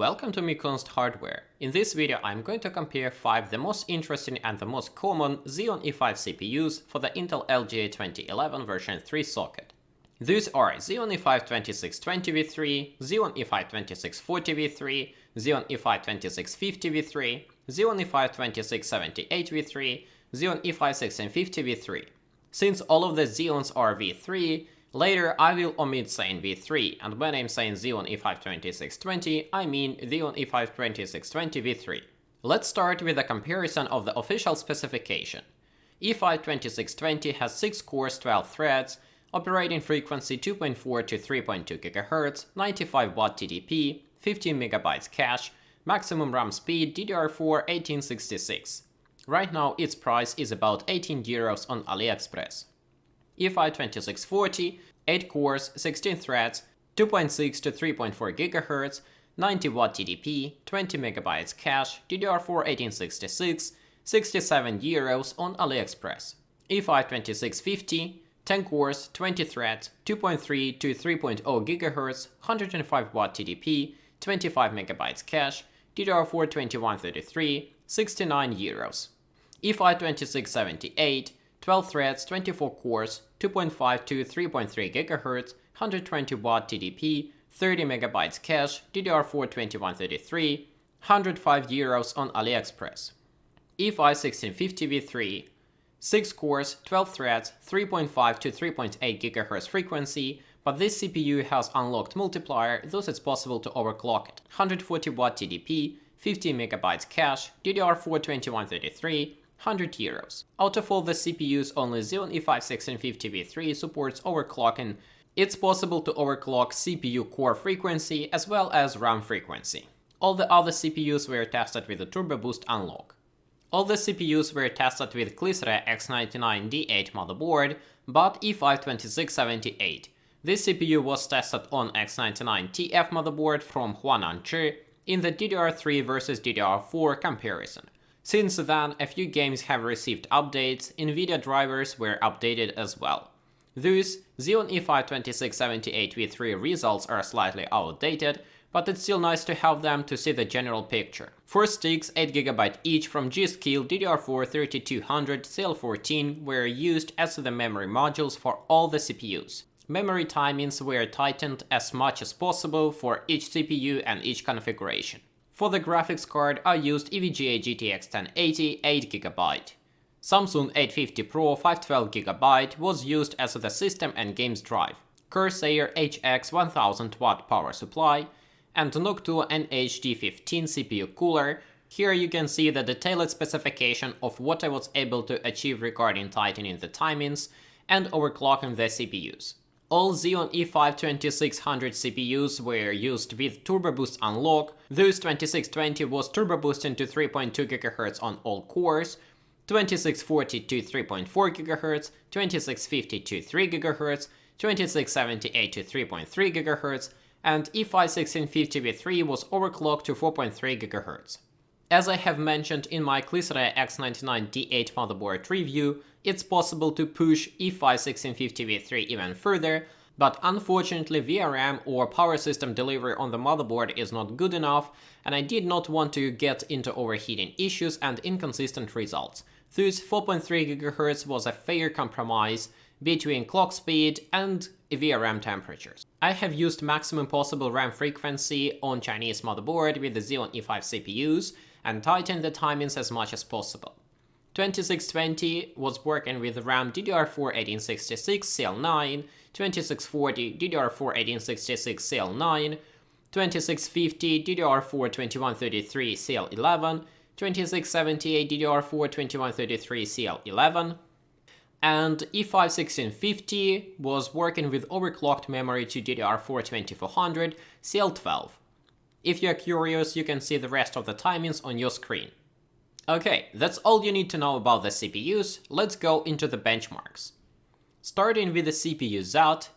Welcome to Mikonst Hardware. In this video I'm going to compare 5 the most interesting and the most common Xeon E5 CPUs for the Intel LGA 2011 version 3 socket. These are Xeon E5-2620 V3, Xeon E5-2640 V3, Xeon E5-2650 V3, Xeon E5-2678 V3, Xeon E5-1650 V3. Since all of the Xeons are V3, later I will omit saying V3, and when I'm saying Xeon E5-2620, I mean Xeon E5-2620 V3. Let's start with a comparison of the official specification. E5-2620 has 6 cores, 12 threads, operating frequency 2.4 to 3.2 GHz, 95 Watt TDP, 15 MB cache, maximum RAM speed DDR4 1866. Right now its price is about 18 euros on AliExpress. E5-2640, 8 cores, 16 threads, 2.6 to 3.4 GHz, 90 Watt TDP, 20 MB cache, DDR4 1866, 67 euros on AliExpress. E5-2650, 10 cores, 20 threads, 2.3 to 3.0 GHz, 105 Watt TDP, 25 MB cache, DDR4 2133, 69 euros. E5-2678, 12 threads, 24 cores, 2.5 to 3.3 GHz, 120 Watt TDP, 30 MB cache, DDR4 2133, 105 euros on AliExpress. E5-1650 V3, 6 cores, 12 threads, 3.5 to 3.8 GHz frequency, but this CPU has unlocked multiplier, thus it's possible to overclock it. 140 Watt TDP, 50 MB cache, DDR4 2133, 100 euros. Out of all the CPUs, only Xeon E5-1650 V3 supports overclocking. It's possible to overclock CPU core frequency as well as RAM frequency. All the other CPUs were tested with a Turbo Boost unlock. All the CPUs were tested with Clysra X99 D8 motherboard, but E5-2678. This CPU was tested on X99 TF motherboard from Huananchi in the DDR3 versus DDR4 comparison. Since then, a few games have received updates, NVIDIA drivers were updated as well. Thus, Xeon E5-2678 V3 results are slightly outdated, but it's still nice to have them to see the general picture. 4 sticks, 8GB each from G.Skill DDR4 3200 CL14 were used as the memory modules for all the CPUs. Memory timings were tightened as much as possible for each CPU and each configuration. For the graphics card, I used EVGA GTX 1080 8GB. Samsung 850 Pro 512GB was used as the system and games drive. Corsair HX 1000W power supply, and Noctua NHD15 CPU cooler. Here you can see the detailed specification of what I was able to achieve regarding tightening the timings and overclocking the CPUs. All Xeon E5-2600 CPUs were used with Turbo Boost unlock, thus 2620 was turbo boosting to 3.2 GHz on all cores, 2640 to 3.4 GHz, 2650 to 3 GHz, 2678 to 3.3 GHz, and E5-1650 V3 was overclocked to 4.3 GHz. As I have mentioned in my Clysra X99 D8 motherboard review, it's possible to push E5-1650 V3 even further, but unfortunately VRM or power system delivery on the motherboard is not good enough, and I did not want to get into overheating issues and inconsistent results. Thus 4.3 GHz was a fair compromise between clock speed and VRM temperatures. I have used maximum possible RAM frequency on Chinese motherboard with the Xeon E5 CPUs and tightened the timings as much as possible. 2620 was working with RAM DDR4 1866 CL9, 2640 DDR4 1866 CL9, 2650 DDR4 2133 CL11, 2678 DDR4 2133 CL11, and E5-1650 was working with overclocked memory to DDR4 2400 CL12. If you're curious, you can see the rest of the timings on your screen. Okay, that's all you need to know about the CPUs. Let's go into the benchmarks. Starting with the CPU ZAT,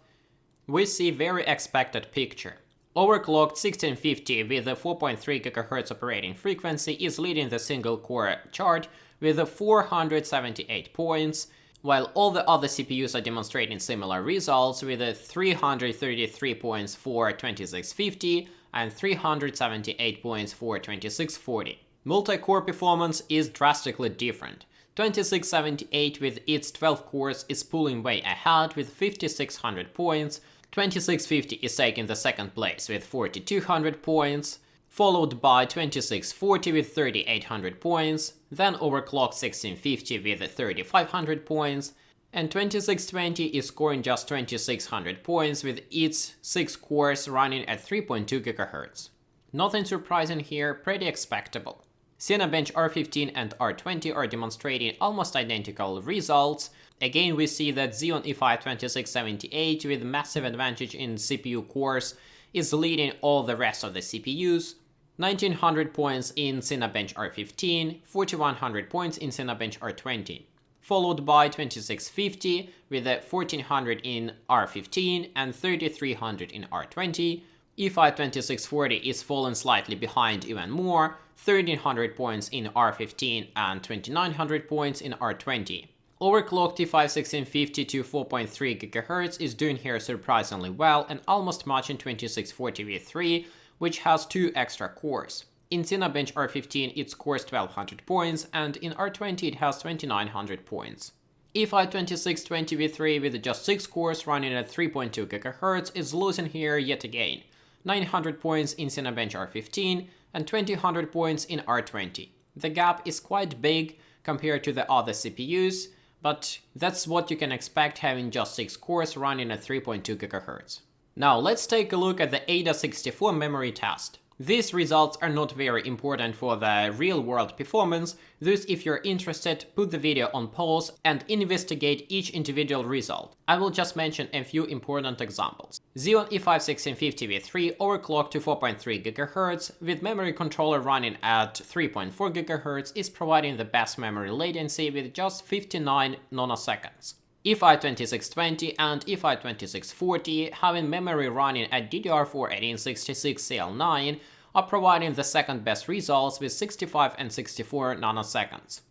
we see very expected picture. Overclocked 1650 with a 4.3 GHz operating frequency is leading the single core chart with 478 points, while all the other CPUs are demonstrating similar results with a 333 points for 2650 and 378 points for 2640. Multi-core performance is drastically different. 2678 with its 12 cores is pulling way ahead with 5600 points, 2650 is taking the second place with 4200 points, followed by 2640 with 3800 points, then overclocked 1650 with 3500 points, and 2620 is scoring just 2600 points with its 6 cores running at 3.2 GHz. Nothing surprising here, pretty expectable. Cinebench R15 and R20 are demonstrating almost identical results. Again, we see that Xeon E5-2678 with massive advantage in CPU cores is leading all the rest of the CPUs. 1900 points in Cinebench R15, 4100 points in Cinebench R20, followed by 2650 with 1400 in R15 and 3300 in R20. E5-2640 is falling slightly behind even more, 1300 points in R15 and 2900 points in R20. Overclocked E5-1650 to 4.3 GHz is doing here surprisingly well and almost matching 2640 V3, which has 2 extra cores. In Cinebench R15 it scores 1200 points and in R20 it has 2900 points. E5-2620 V3 with just 6 cores running at 3.2 GHz is losing here yet again. 900 points in Cinebench R15 and 2000 points in R20. The gap is quite big compared to the other CPUs, but that's what you can expect having just 6 cores running at 3.2 GHz. Now let's take a look at the AIDA64 memory test. These results are not very important for the real-world performance, thus if you're interested, put the video on pause and investigate each individual result. I will just mention a few important examples. Xeon E5-1650 V3 overclocked to 4.3 GHz with memory controller running at 3.4 GHz is providing the best memory latency with just 59 nanoseconds. E5-2620 and E5-2640 having memory running at DDR4 1866 CL9 are providing the second best results with 65 and 64 nanoseconds.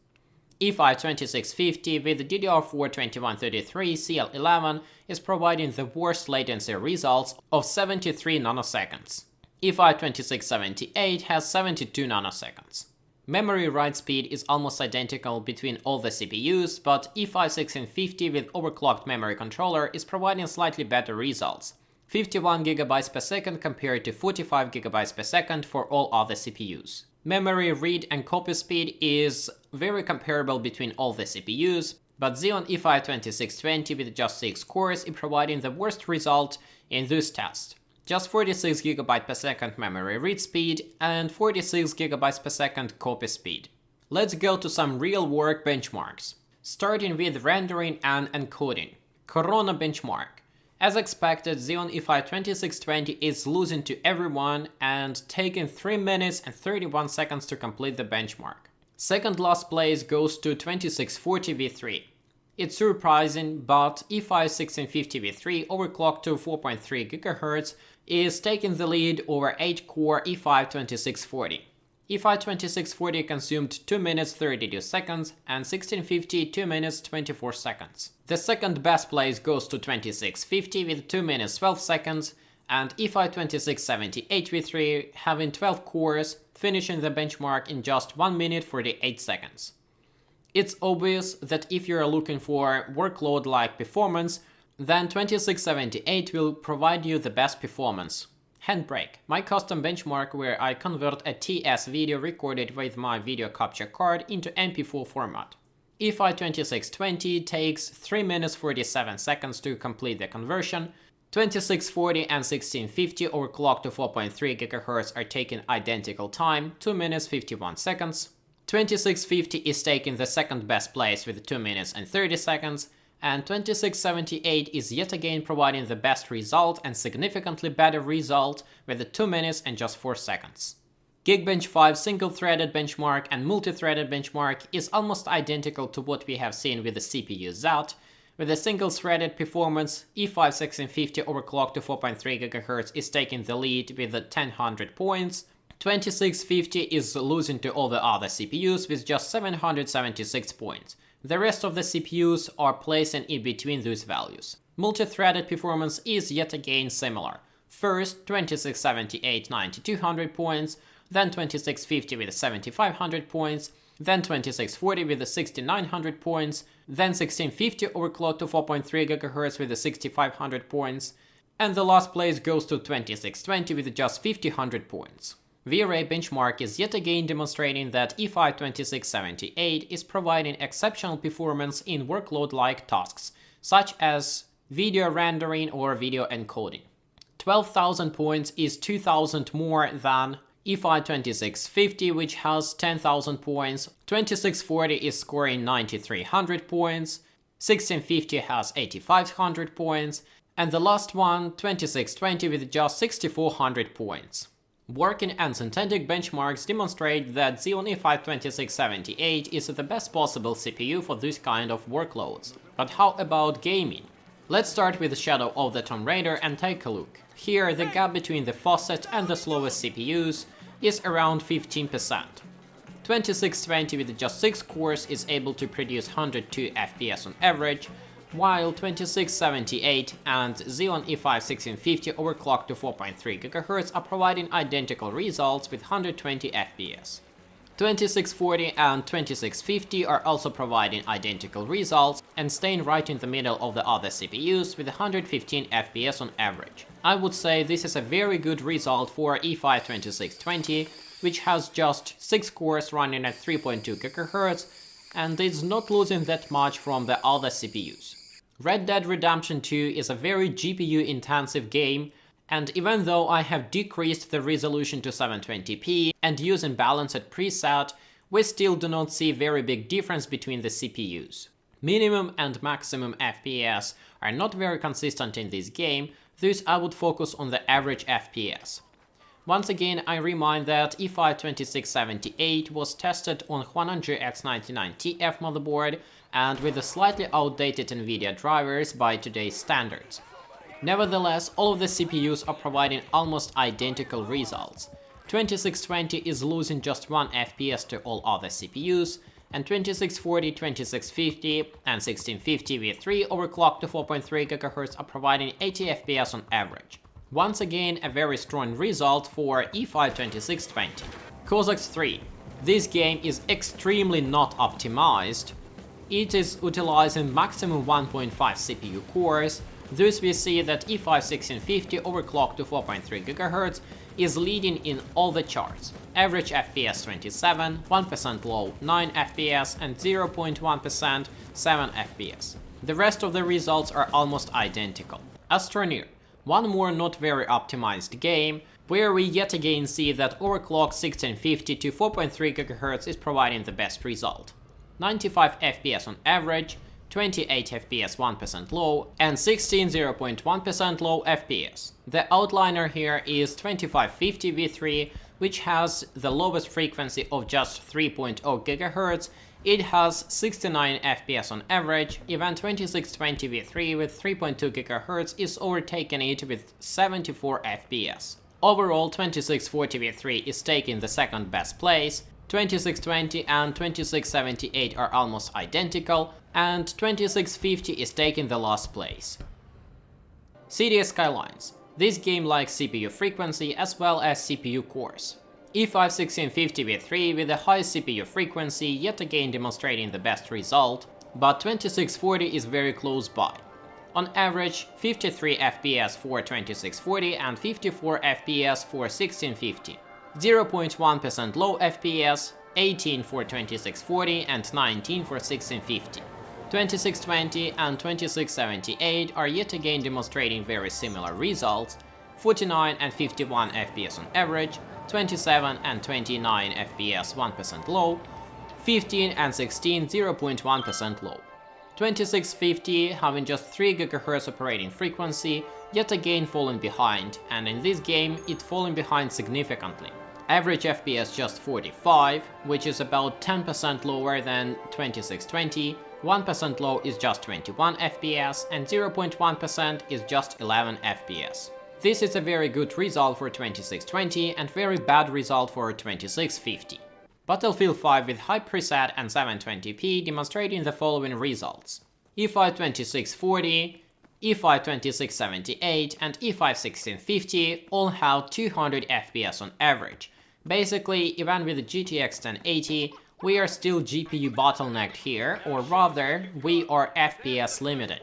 E5-2650 with DDR4 2133 CL11 is providing the worst latency results of 73 nanoseconds. E5-2678 has 72 nanoseconds. Memory write speed is almost identical between all the CPUs, but E5-1650 with overclocked memory controller is providing slightly better results. 51 GB per second compared to 45 GB per second for all other CPUs. Memory read and copy speed is very comparable between all the CPUs, but Xeon E5-2620 with just 6 cores is providing the worst result in this test. Just 46 GB per second memory read speed and 46 GB per second copy speed. Let's go to some real-world benchmarks. Starting with rendering and encoding. Corona benchmark. As expected, Xeon E5-2620 is losing to everyone and taking 3 minutes and 31 seconds to complete the benchmark. Second last place goes to 2640 V3. It's surprising, but E5-1650 V3 overclocked to 4.3 GHz is taking the lead over 8-core E5-2640. E5-2640 consumed 2 minutes 32 seconds and 1650 2 minutes 24 seconds. The second best place goes to 2650 with 2 minutes 12 seconds and E5-2678 V3 having 12 cores, finishing the benchmark in just 1 minute 48 seconds. It's obvious that if you're looking for workload-like performance, then 2678 will provide you the best performance. Handbrake, my custom benchmark where I convert a TS video recorded with my video capture card into MP4 format. E5-2620 takes 3 minutes 47 seconds to complete the conversion. 2640 and 1650 overclocked to 4.3 GHz are taking identical time, 2 minutes 51 seconds. 2650 is taking the second best place with 2 minutes and 30 seconds, and 2678 is yet again providing the best result and significantly better result with 2 minutes and just 4 seconds. Geekbench 5 single-threaded benchmark and multi-threaded benchmark is almost identical to what we have seen with the CPU Z. With a single-threaded performance, E5-1650 overclocked to 4.3 GHz is taking the lead with 1000 points. 2650 is losing to all the other CPUs with just 776 points. The rest of the CPUs are placing in between those values. Multi-threaded performance is yet again similar. First, 2678 9200 points, then 2650 with 7500 points, then 2640 with 6900 points, then 1650 overclocked to 4.3 GHz with 6500 points, and the last place goes to 2620 with just 5000 points. V-Ray benchmark is yet again demonstrating that E5-2678 is providing exceptional performance in workload-like tasks, such as video rendering or video encoding. 12,000 points is 2,000 more than E5-2650, which has 10,000 points, 2640 is scoring 9,300 points, 1650 has 8,500 points, and the last one, 2620, with just 6,400 points. Working and synthetic benchmarks demonstrate that Xeon E5-2678 is the best possible CPU for this kind of workloads. But how about gaming? Let's start with Shadow of the Tomb Raider and take a look. Here, the gap between the fastest and the slowest CPUs is around 15%. 2620 with just 6 cores is able to produce 102 FPS on average, while 2678 and Xeon E5-1650 overclocked to 4.3 GHz are providing identical results with 120 FPS. 2640 and 2650 are also providing identical results and staying right in the middle of the other CPUs with 115 FPS on average. I would say this is a very good result for E5-2620, which has just 6 cores running at 3.2 GHz and is not losing that much from the other CPUs. Red Dead Redemption 2 is a very GPU-intensive game, and even though I have decreased the resolution to 720p and using balanced preset, we still do not see very big difference between the CPUs. Minimum and maximum FPS are not very consistent in this game, thus I would focus on the average FPS. Once again, I remind that E5-2678 was tested on 100X99TF motherboard and with the slightly outdated NVIDIA drivers by today's standards. Nevertheless, all of the CPUs are providing almost identical results. 2620 is losing just 1 FPS to all other CPUs, and 2640, 2650 and 1650 V3 overclocked to 4.3 GHz are providing 80 FPS on average. Once again, a very strong result for E5-2620. Cossacks 3. This game is extremely not optimized. It is utilizing maximum 1.5 CPU cores, thus we see that E5-1650 overclocked to 4.3 GHz is leading in all the charts. Average FPS 27, 1% low 9 FPS and 0.1% 7 FPS. The rest of the results are almost identical. Astroneer. One more not very optimized game, where we yet again see that overclock 1650 to 4.3 GHz is providing the best result. 95 FPS on average, 28 FPS 1% low, and 16 0.1% low FPS. The outliner here is 2550 V3, which has the lowest frequency of just 3.0 GHz. It has 69 FPS on average, even 2620 V3 with 3.2 GHz is overtaking it with 74 FPS. Overall, 2640 V3 is taking the second best place, 2620 and 2678 are almost identical, and 2650 is taking the last place. Cities Skylines. This game likes CPU frequency as well as CPU cores. E5-1650 V3 with the highest CPU frequency yet again demonstrating the best result, but 2640 is very close by. On average, 53 FPS for 2640 and 54 FPS for 1650. 0.1% low FPS, 18 for 2640 and 19 for 1650. 2620 and 2678 are yet again demonstrating very similar results, 49 and 51 FPS on average, 27 and 29 FPS 1% low, 15 and 16 0.1% low. 2650 having just 3 GHz operating frequency, yet again falling behind, and in this game it falling behind significantly. Average FPS just 45, which is about 10% lower than 2620, 1% low is just 21 FPS, and 0.1% is just 11 FPS. This is a very good result for 2620 and very bad result for 2650. Battlefield 5 with high preset and 720p demonstrating the following results. E5-2640, E5-2678 and E5-1650 all have 200 FPS on average. Basically, even with the GTX 1080, we are still GPU bottlenecked here, or rather, we are FPS limited.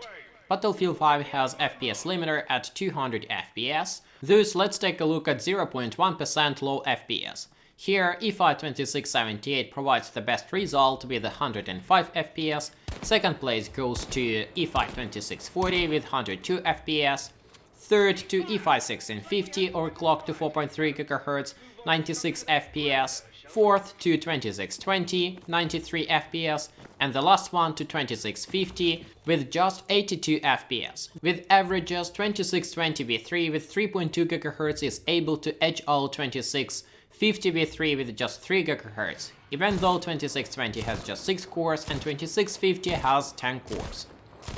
Battlefield 5 has FPS limiter at 200 FPS, thus let's take a look at 0.1% low FPS. Here, E5-2678 provides the best result with 105 FPS, second place goes to E5-2640 with 102 FPS, third to E5-1650 overclocked to 4.3 GHz, 96 FPS, fourth to 2620, 93 FPS, and the last one to 2650 with just 82 FPS. With averages, 2620 V3 with 3.2 GHz is able to edge out 2650 V3 with just 3 GHz, even though 2620 has just 6 cores and 2650 has 10 cores.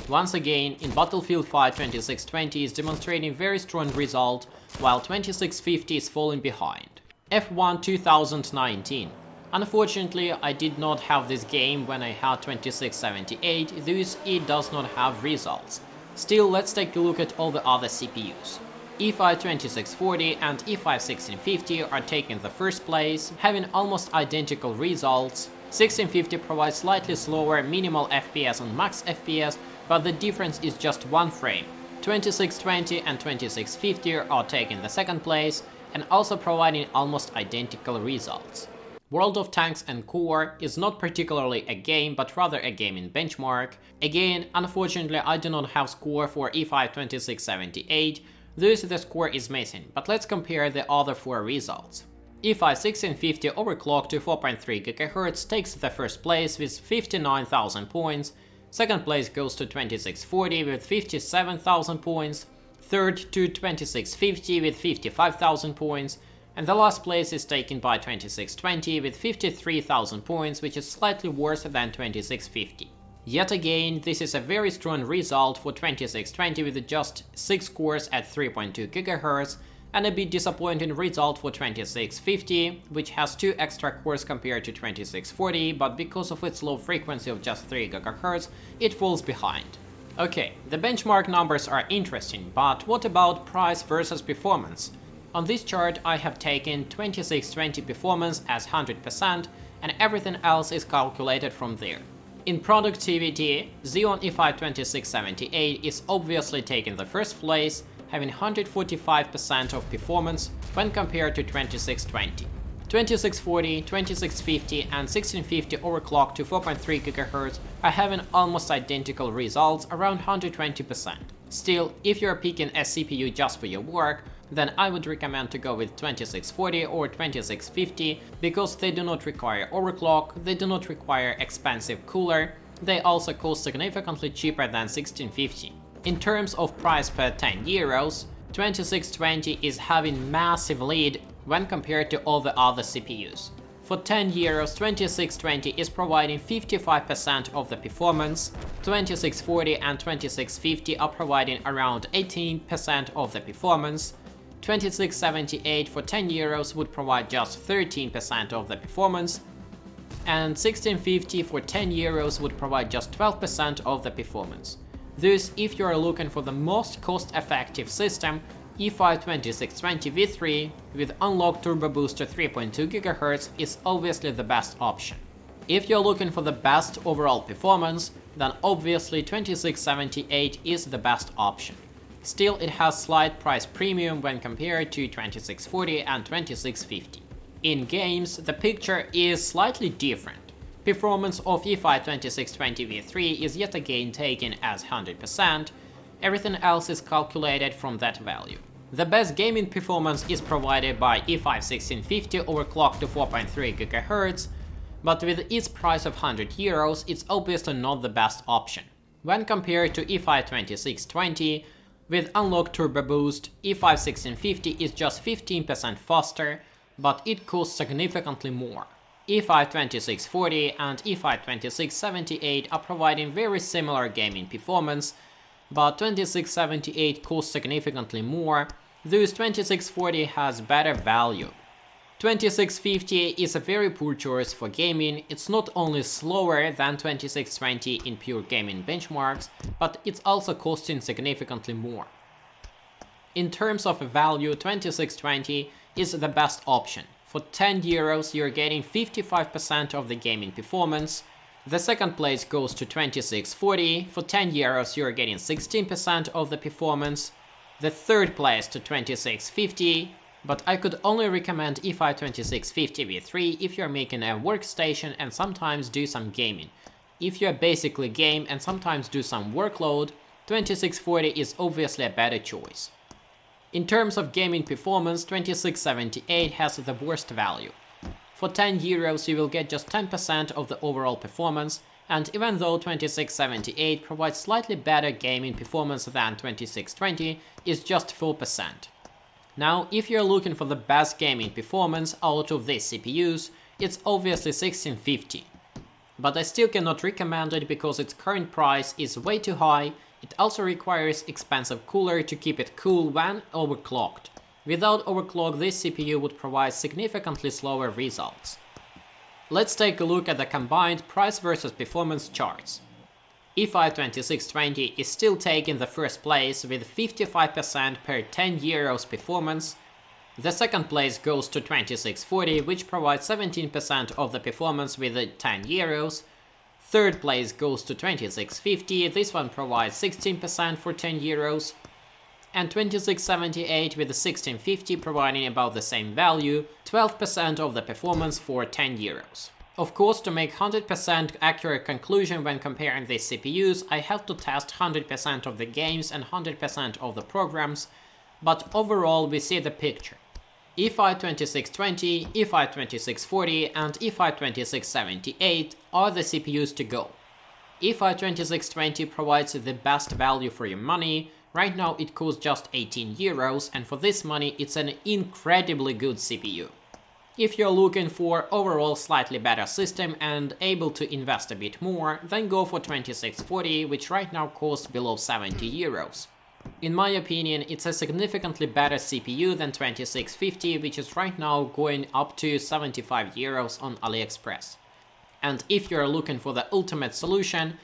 Once again, in Battlefield 5, 2620 is demonstrating very strong result, while 2650 is falling behind. F1 2019. Unfortunately, I did not have this game when I had 2678, thus it does not have results. Still, let's take a look at all the other CPUs. E5-2640 and E5-1650 are taking the first place, having almost identical results. 1650 provides slightly slower minimal FPS and max FPS, but the difference is just 1 frame. 2620 and 2650 are taking the second place, and also providing almost identical results. World of Tanks enCore is not particularly a game, but rather a gaming benchmark. Again, unfortunately I do not have score for E5-2678, thus the score is missing, but let's compare the other 4 results. E5-1650 overclocked to 4.3 GHz takes the first place with 59,000 points, second place goes to 2640 with 57,000 points, third to 2650 with 55,000 points, and the last place is taken by 2620 with 53,000 points, which is slightly worse than 2650. Yet again, this is a very strong result for 2620 with just 6 cores at 3.2 GHz, and a bit disappointing result for 2650, which has 2 extra cores compared to 2640, but because of its low frequency of just 3 GHz, it falls behind. Okay, the benchmark numbers are interesting, but what about price versus performance? On this chart I have taken 2620 performance as 100% and everything else is calculated from there. In productivity, Xeon E5 2678 is obviously taking the first place, having 145% of performance when compared to 2620. 2640, 2650 and 1650 overclocked to 4.3 GHz are having almost identical results, around 120%. Still, if you're picking a CPU just for your work, then I would recommend to go with 2640 or 2650 because they do not require overclock, they do not require expensive cooler, they also cost significantly cheaper than 1650. In terms of price per 10 euros, 2620 is having massive lead when compared to all the other CPUs. For 10 euros, 2620 is providing 55% of the performance, 2640 and 2650 are providing around 18% of the performance, 2678 for 10 euros would provide just 13% of the performance, and 1650 for 10 euros would provide just 12% of the performance. Thus, if you are looking for the most cost-effective system, E5-2620 V3 with unlocked turbo boost to 3.2 GHz is obviously the best option. If you're looking for the best overall performance, then obviously 2678 is the best option. Still, it has slight price premium when compared to 2640 and 2650. In games, the picture is slightly different. Performance of E5-2620 V3 is yet again taken as 100%, everything else is calculated from that value. The best gaming performance is provided by E5-1650 overclocked to 4.3 GHz, but with its price of 100 euros, it's obviously not the best option. When compared to E5-2620, with unlocked turbo boost, E5-1650 is just 15% faster, but it costs significantly more. E5-2640 and E5-2678 are providing very similar gaming performance, but 2678 costs significantly more, thus 2640 has better value. 2650 is a very poor choice for gaming. It's not only slower than 2620 in pure gaming benchmarks, but it's also costing significantly more. In terms of value, 2620 is the best option. For 10 euros you're getting 55% of the gaming performance. The second place goes to 2640. For 10 euros you're getting 16% of the performance. The third place to 2650. But I could only recommend E5-2650 V3 if you're making a workstation and sometimes do some gaming. If you basically game and sometimes do some workload, 2640 is obviously a better choice. In terms of gaming performance, 2678 has the worst value. For 10 euros you will get just 10% of the overall performance, and even though 2678 provides slightly better gaming performance than 2620, it's just 4%. Now, if you're looking for the best gaming performance out of these CPUs, it's obviously 1650. But I still cannot recommend it because its current price is way too high. It also requires expensive cooler to keep it cool when overclocked. Without overclock, this CPU would provide significantly slower results. Let's take a look at the combined price versus performance charts. E5-2620 is still taking the first place with 55% per 10 euros performance. The second place goes to 2640, which provides 17% of the performance with 10 euros. Third place goes to 2650, this one provides 16% for 10 euros. And 2678 with 1650 providing about the same value, 12% of the performance for 10 euros. Of course, to make 100% accurate conclusion when comparing these CPUs, I have to test 100% of the games and 100% of the programs, but overall we see the picture. E5-2620, E5-2640 and E5-2678 are the CPUs to go. E5-2620 provides the best value for your money. Right now it costs just 18 euros, and for this money it's an incredibly good CPU. If you're looking for overall slightly better system and able to invest a bit more, then go for 2640, which right now costs below 70 euros. In my opinion, it's a significantly better CPU than 2650, which is right now going up to 75 euros on AliExpress. And if you're looking for the ultimate solution,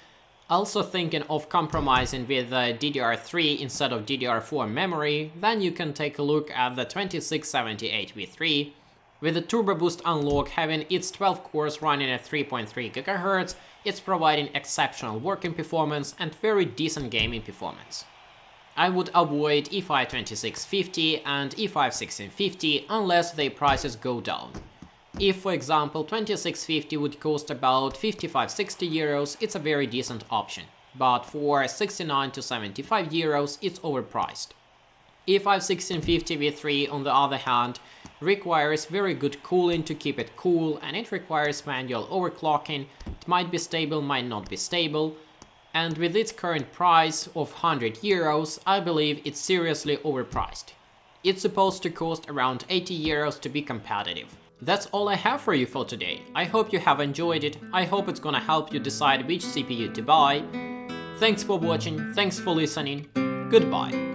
also thinking of compromising with DDR3 instead of DDR4 memory, then you can take a look at the 2678 V3. With the Turbo Boost unlock having its 12 cores running at 3.3 GHz, it's providing exceptional working performance and very decent gaming performance. I would avoid E5-2650 and E5-1650 unless their prices go down. If, for example, 2650 would cost about 55-60 euros, it's a very decent option, but for 69 to 75 euros, it's overpriced. E5-1650 V3, on the other hand, requires very good cooling to keep it cool, and it requires manual overclocking. It might be stable, might not be stable, and with its current price of 100 euros, I believe it's seriously overpriced. It's supposed to cost around 80 euros to be competitive. That's all I have for you for today. I hope you have enjoyed it. I hope it's gonna help you decide which CPU to buy. Thanks for watching, thanks for listening, goodbye.